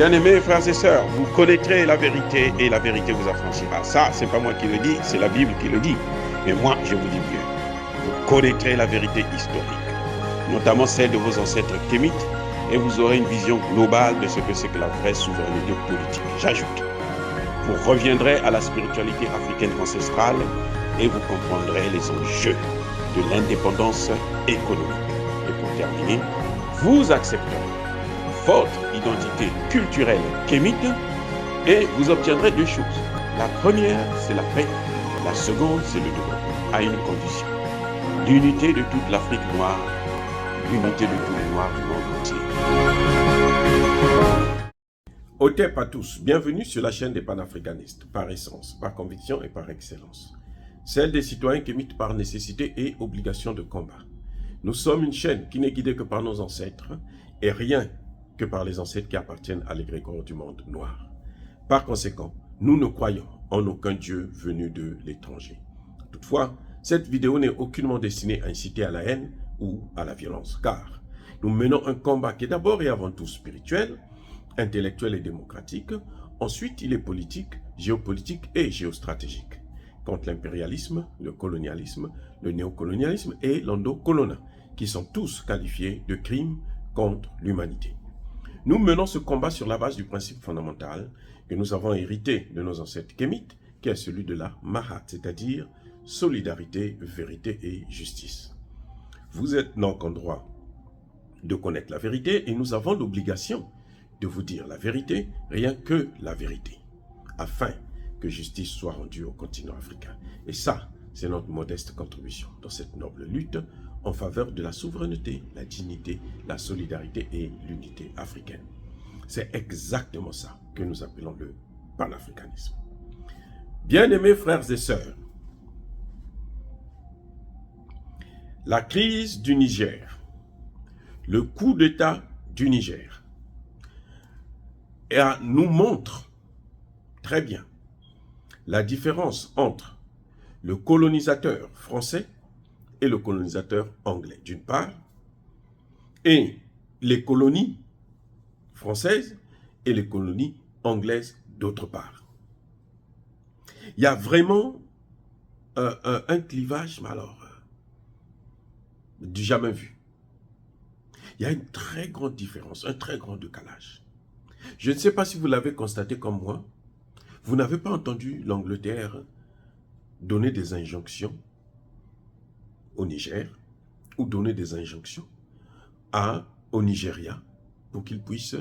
Bien-aimés frères et sœurs, vous connaîtrez la vérité et la vérité vous affranchira. Ça, c'est pas moi qui le dis, c'est la Bible qui le dit. Mais moi, je vous dis mieux. Vous connaîtrez la vérité historique, notamment celle de vos ancêtres kémites, et vous aurez une vision globale de ce que c'est que la vraie souveraineté politique. J'ajoute, vous reviendrez à la spiritualité africaine ancestrale et vous comprendrez les enjeux de l'indépendance économique. Et pour terminer, vous accepterez votre identité culturelle kémite et vous obtiendrez deux choses. La première, c'est la paix. La seconde, c'est le développement, à une condition. L'unité de toute l'Afrique noire, l'unité de tous les Noirs du monde entier. Otep à tous, bienvenue sur la chaîne des panafricanistes, par essence, par conviction et par excellence. Celle des citoyens kémites par nécessité et obligation de combat. Nous sommes une chaîne qui n'est guidée que par nos ancêtres et rien que par les ancêtres qui appartiennent à l'égrégore du monde noir. Par conséquent, nous ne croyons en aucun Dieu venu de l'étranger. Toutefois, cette vidéo n'est aucunement destinée à inciter à la haine ou à la violence, car nous menons un combat qui est d'abord et avant tout spirituel, intellectuel et démocratique. Ensuite, il est politique, géopolitique et géostratégique, contre l'impérialisme, le colonialisme, le néocolonialisme et l'endocolona, qui sont tous qualifiés de crimes contre l'humanité. Nous menons ce combat sur la base du principe fondamental que nous avons hérité de nos ancêtres kémites, qui est celui de la Mahat, c'est-à-dire solidarité, vérité et justice. Vous êtes donc en droit de connaître la vérité et nous avons l'obligation de vous dire la vérité, rien que la vérité, afin que justice soit rendue au continent africain. Et ça, c'est notre modeste contribution dans cette noble lutte en faveur de la souveraineté, la dignité, la solidarité et l'unité africaine. C'est exactement ça que nous appelons le panafricanisme. Bien-aimés frères et sœurs, la crise du Niger, le coup d'État du Niger, nous montre très bien la différence entre le colonisateur français et le colonisateur anglais, d'une part, et les colonies françaises et les colonies anglaises, d'autre part. Il y a vraiment un clivage, mais alors, du jamais vu. Il y a une très grande différence, un très grand décalage. Je ne sais pas si vous l'avez constaté comme moi, vous n'avez pas entendu l'Angleterre donner des injonctions au Niger ou donner des injonctions au Nigeria pour qu'ils puissent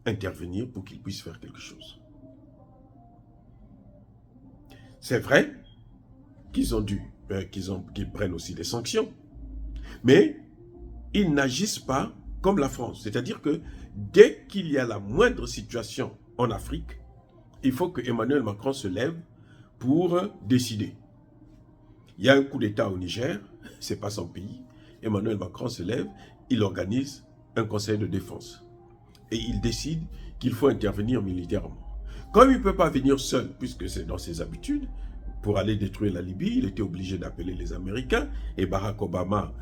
intervenir, pour qu'ils puissent faire quelque chose. C'est vrai qu'ils prennent aussi des sanctions, mais ils n'agissent pas comme la France. C'est-à-dire que dès qu'il y a la moindre situation en Afrique, il faut que Emmanuel Macron se lève pour décider. Il y a un coup d'État au Niger, ce n'est pas son pays. Emmanuel Macron se lève, il organise un conseil de défense. Et il décide qu'il faut intervenir militairement. Comme il ne peut pas venir seul, puisque c'est dans ses habitudes, pour aller détruire la Libye, il était obligé d'appeler les Américains. Et Barack Obama,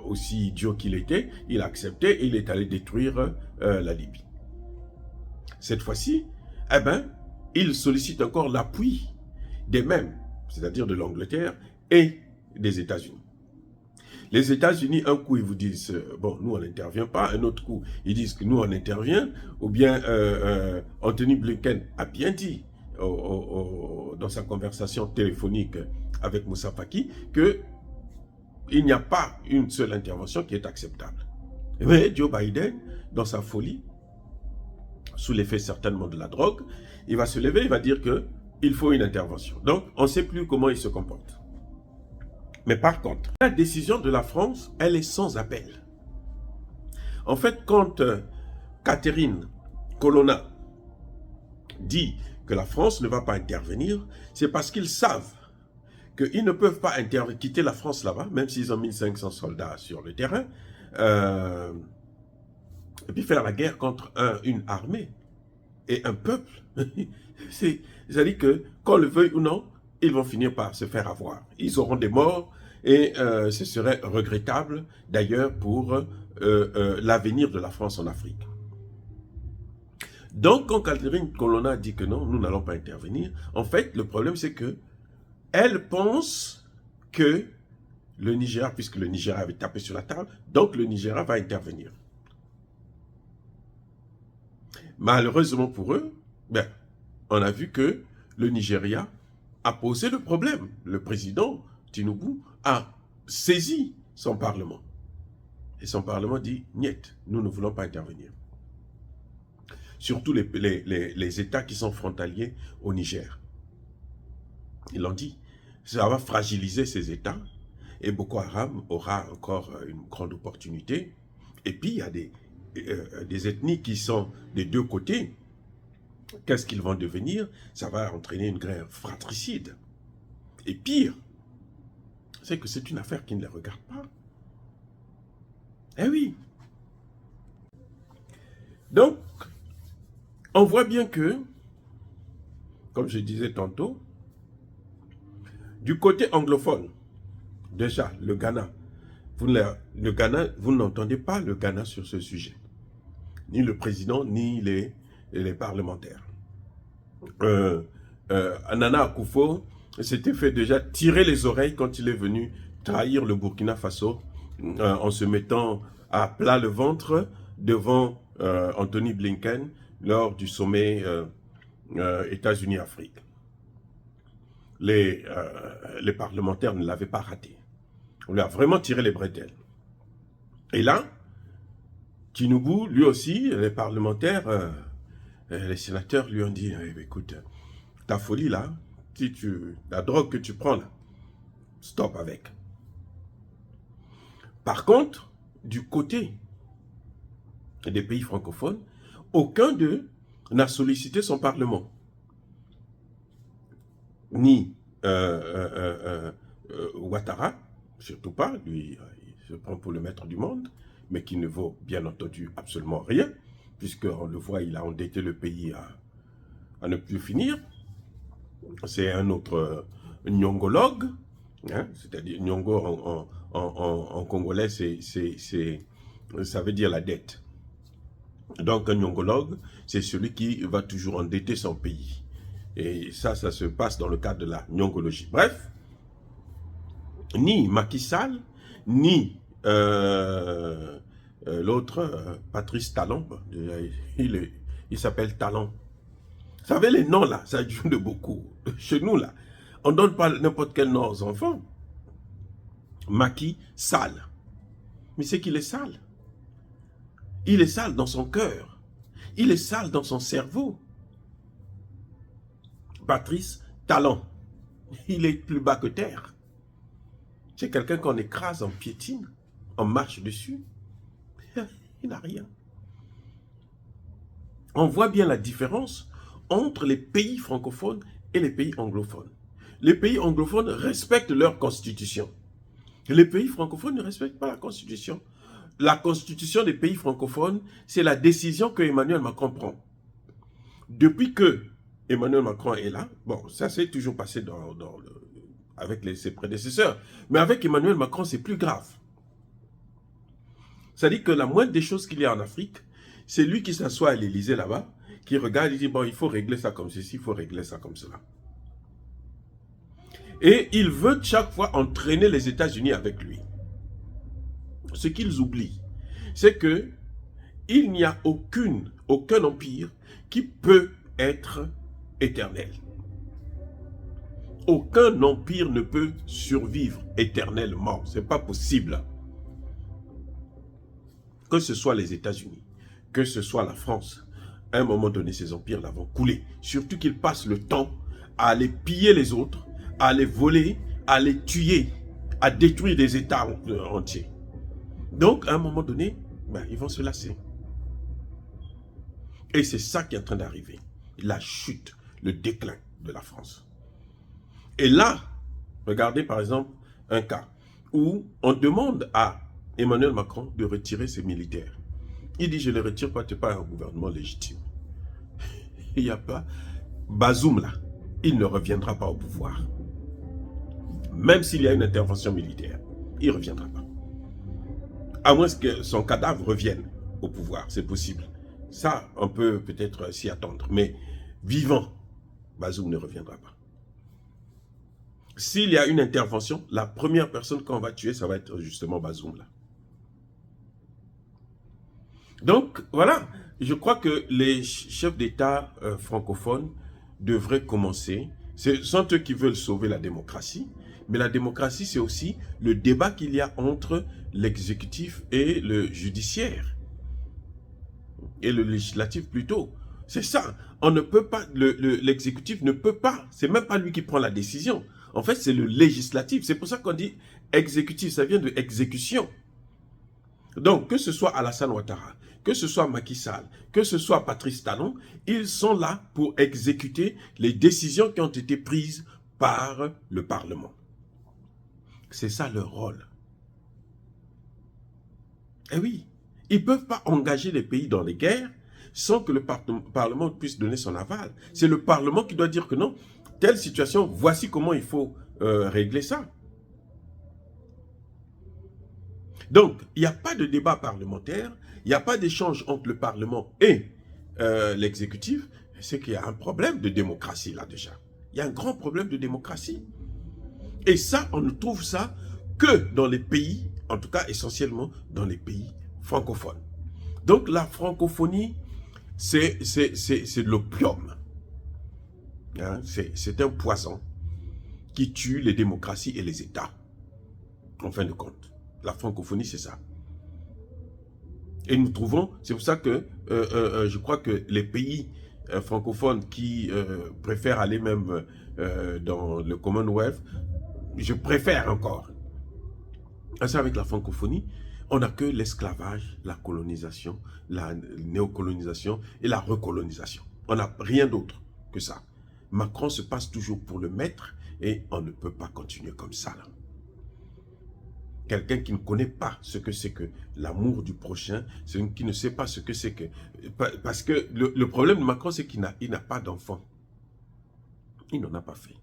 aussi idiot qu'il était, il a accepté et il est allé détruire la Libye. Cette fois-ci, il sollicite encore l'appui des mêmes, c'est-à-dire de l'Angleterre et des États-Unis. Les États-Unis, un coup, ils vous disent, bon, nous, on n'intervient pas. Un autre coup, ils disent que nous, on intervient. Ou bien, Anthony Blinken a bien dit, dans sa conversation téléphonique avec Moussa Faki, qu'il n'y a pas une seule intervention qui est acceptable. Mais Joe Biden, dans sa folie, sous l'effet certainement de la drogue, il va se lever, il va dire qu'il faut une intervention. Donc, on ne sait plus comment il se comporte. Mais par contre, la décision de la France, elle est sans appel. En fait, quand Catherine Colonna dit que la France ne va pas intervenir, c'est parce qu'ils savent qu'ils ne peuvent pas quitter la France là-bas, même s'ils ont 1500 soldats sur le terrain, et puis faire la guerre contre une armée et un peuple. C'est-à-dire que, qu'on le veuille ou non, ils vont finir par se faire avoir. Ils auront des morts et ce serait regrettable d'ailleurs pour l'avenir de la France en Afrique. Donc, quand Catherine Colonna dit que non, nous n'allons pas intervenir, en fait, le problème, c'est que elle pense que le Nigeria, puisque le Nigeria avait tapé sur la table, donc le Nigeria va intervenir. Malheureusement pour eux, ben, on a vu que le Nigeria a posé le problème. Le président Tinubu a saisi son parlement. Et son parlement dit, niet, nous ne voulons pas intervenir. Surtout les États qui sont frontaliers au Niger. Ils l'ont dit. Ça va fragiliser ces États. Et Boko Haram aura encore une grande opportunité. Et puis, il y a des ethnies qui sont des deux côtés. Qu'est-ce qu'ils vont devenir? Ça va entraîner une guerre fratricide. Et pire, c'est que c'est une affaire qui ne les regarde pas. Eh oui. Donc, on voit bien que, comme je disais tantôt, du côté anglophone, déjà, le Ghana, vous n'entendez pas le Ghana sur ce sujet. Ni le président, ni les parlementaires. Nana Akufo s'était fait déjà tirer les oreilles quand il est venu trahir le Burkina Faso en se mettant à plat le ventre devant Anthony Blinken lors du sommet États-Unis-Afrique. Les parlementaires ne l'avaient pas raté. On lui a vraiment tiré les bretelles. Et là, Tinubu, lui aussi, les parlementaires, les sénateurs lui ont dit, écoute, ta folie là, la drogue que tu prends là, stop avec. Par contre, du côté des pays francophones, aucun d'eux n'a sollicité son parlement. Ni Ouattara, surtout pas, lui, il se prend pour le maître du monde, mais qui ne vaut bien entendu absolument rien, puisqu'on le voit, il a endetté le pays à ne plus finir. C'est un autre nyongologue, hein, c'est-à-dire nyongo en congolais, ça veut dire la dette. Donc un nyongologue, c'est celui qui va toujours endetter son pays. Et ça se passe dans le cadre de la nyongologie. Bref, ni Macky Sall, ni l'autre, Patrice Talon, il s'appelle Talon. Vous savez, les noms là, ça joue de beaucoup. Chez nous là, on ne donne pas n'importe quel nom aux enfants. Macky Sall. Mais c'est qu'il est sale. Il est sale dans son cœur. Il est sale dans son cerveau. Patrice Talon. Il est plus bas que terre. C'est quelqu'un qu'on écrase, on piétine, on marche dessus. Il n'a rien. On voit bien la différence entre les pays francophones et les pays anglophones. Les pays anglophones respectent leur constitution. Les pays francophones ne respectent pas la constitution. La constitution des pays francophones, c'est la décision que Emmanuel Macron prend. Depuis que Emmanuel Macron est là, bon, ça s'est toujours passé avec ses prédécesseurs, mais avec Emmanuel Macron, c'est plus grave. C'est-à-dire que la moindre des choses qu'il y a en Afrique, c'est lui qui s'assoit à l'Élysée là-bas, qui regarde et dit, bon, il faut régler ça comme ceci, il faut régler ça comme cela. Et il veut chaque fois entraîner les États-Unis avec lui. Ce qu'ils oublient, c'est que il n'y a aucun empire qui peut être éternel. Aucun empire ne peut survivre éternellement. Ce n'est pas possible. Que ce soit les États-Unis, que ce soit la France, à un moment donné, ces empires-là vont couler. Surtout qu'ils passent le temps à aller piller les autres, à les voler, à les tuer, à détruire des États entiers. Donc, à un moment donné, ils vont se lasser. Et c'est ça qui est en train d'arriver. La chute, le déclin de la France. Et là, regardez par exemple un cas où on demande à Emmanuel Macron de retirer ses militaires. Il dit, je ne les retire pas, tu n'es pas un gouvernement légitime. Il n'y a pas... Bazoum là, il ne reviendra pas au pouvoir. Même s'il y a une intervention militaire, il ne reviendra pas. À moins que son cadavre revienne au pouvoir, c'est possible. Ça, on peut peut-être s'y attendre. Mais vivant, Bazoum ne reviendra pas. S'il y a une intervention, la première personne qu'on va tuer, ça va être justement Bazoum là. Donc, voilà. Je crois que les chefs d'État francophones devraient commencer. Ce sont eux qui veulent sauver la démocratie. Mais la démocratie, c'est aussi le débat qu'il y a entre l'exécutif et le judiciaire. Et le législatif plutôt. C'est ça. On ne peut pas, l'exécutif ne peut pas. C'est même pas lui qui prend la décision. En fait, c'est le législatif. C'est pour ça qu'on dit exécutif. Ça vient de exécution. Donc, que ce soit Alassane Ouattara, que ce soit Macky Sall, que ce soit Patrice Talon, ils sont là pour exécuter les décisions qui ont été prises par le Parlement. C'est ça leur rôle. Eh oui, ils ne peuvent pas engager les pays dans les guerres sans que le Parlement puisse donner son aval. C'est le Parlement qui doit dire que non, telle situation, voici comment il faut régler ça. Donc, il n'y a pas de débat parlementaire, il n'y a pas d'échange entre le Parlement et l'exécutif. C'est qu'il y a un problème de démocratie là déjà. Il y a un grand problème de démocratie. Et ça, on ne trouve ça que dans les pays, en tout cas essentiellement dans les pays francophones. Donc la francophonie, c'est de l'opium. Hein? C'est un poison qui tue les démocraties et les États, en fin de compte. La francophonie, c'est ça. Et nous trouvons, c'est pour ça que je crois que les pays francophones qui préfèrent aller même dans le Commonwealth, je préfère encore. C'est avec la francophonie, on n'a que l'esclavage, la colonisation, la néocolonisation et la recolonisation. On n'a rien d'autre que ça. Macron se passe toujours pour le maître et on ne peut pas continuer comme ça là. Quelqu'un qui ne connaît pas ce que c'est que l'amour du prochain, celui qui ne sait pas ce que c'est que... Parce que le problème de Macron, c'est qu'il n'a pas d'enfant. Il n'en a pas fait.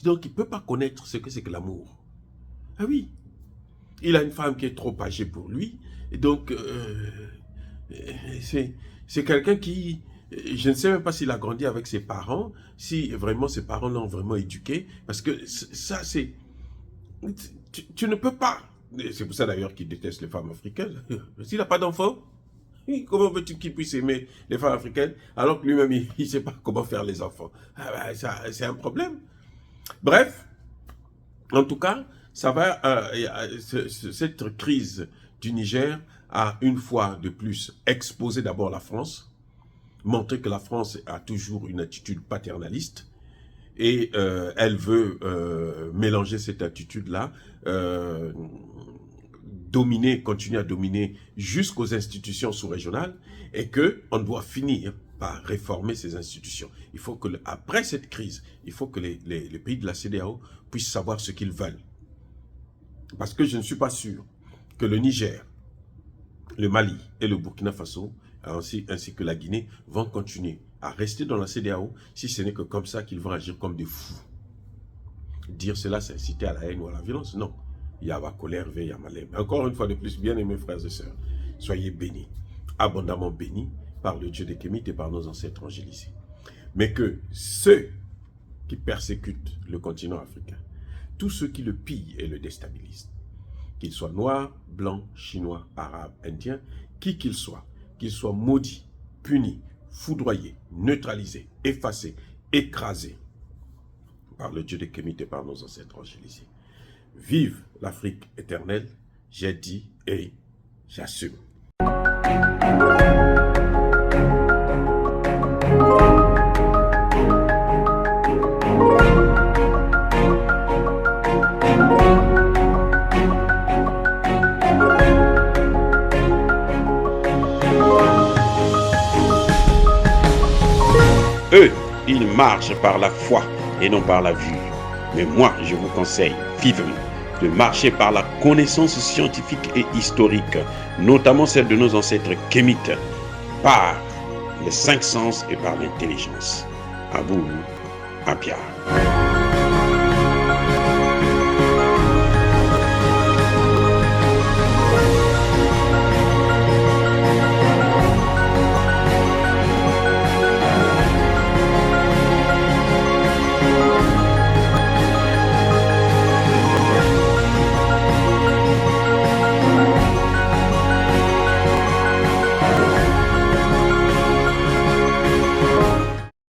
Donc, il ne peut pas connaître ce que c'est que l'amour. Ah oui. Il a une femme qui est trop âgée pour lui. Et donc, c'est quelqu'un qui... Je ne sais même pas s'il a grandi avec ses parents, si vraiment ses parents l'ont vraiment éduqué. Parce que ça, c'est... Tu ne peux pas. C'est pour ça d'ailleurs qu'il déteste les femmes africaines. S'il n'a pas d'enfant, comment veux-tu qu'il puisse aimer les femmes africaines alors que lui-même, il ne sait pas comment faire les enfants? C'est un problème. Bref, en tout cas, ça va, cette crise du Niger a une fois de plus exposé d'abord la France, montré que la France a toujours une attitude paternaliste, et elle veut mélanger cette attitude-là, dominer, continuer à dominer jusqu'aux institutions sous-régionales, et qu'on doit finir par réformer ces institutions. Il faut que, après cette crise, il faut que les pays de la CEDEAO puissent savoir ce qu'ils veulent. Parce que je ne suis pas sûr que le Niger, le Mali et le Burkina Faso, ainsi que la Guinée, vont continuer à rester dans la CEDEAO si ce n'est que comme ça qu'ils vont agir comme des fous. Dire cela, c'est inciter à la haine ou à la violence. Non. Il y a ma colère, il y a ma lèvre. Encore une fois de plus, bien aimés frères et sœurs, soyez bénis, abondamment bénis par le Dieu des Kémites et par nos ancêtres angélisés. Mais que ceux qui persécutent le continent africain, tous ceux qui le pillent et le déstabilisent, qu'ils soient noirs, blancs, chinois, arabes, indiens, qui qu'ils soient maudits, punis, foudroyés, neutralisés, effacés, écrasés par le Dieu des Kémites et par nos ancêtres angélisés. Vive l'Afrique éternelle, j'ai dit et j'assume. Eux, ils marchent par la foi et non par la vue. Mais moi, je vous conseille vivement de marcher par la connaissance scientifique et historique, notamment celle de nos ancêtres kémites, par les 5 sens et par l'intelligence. À vous, Apia.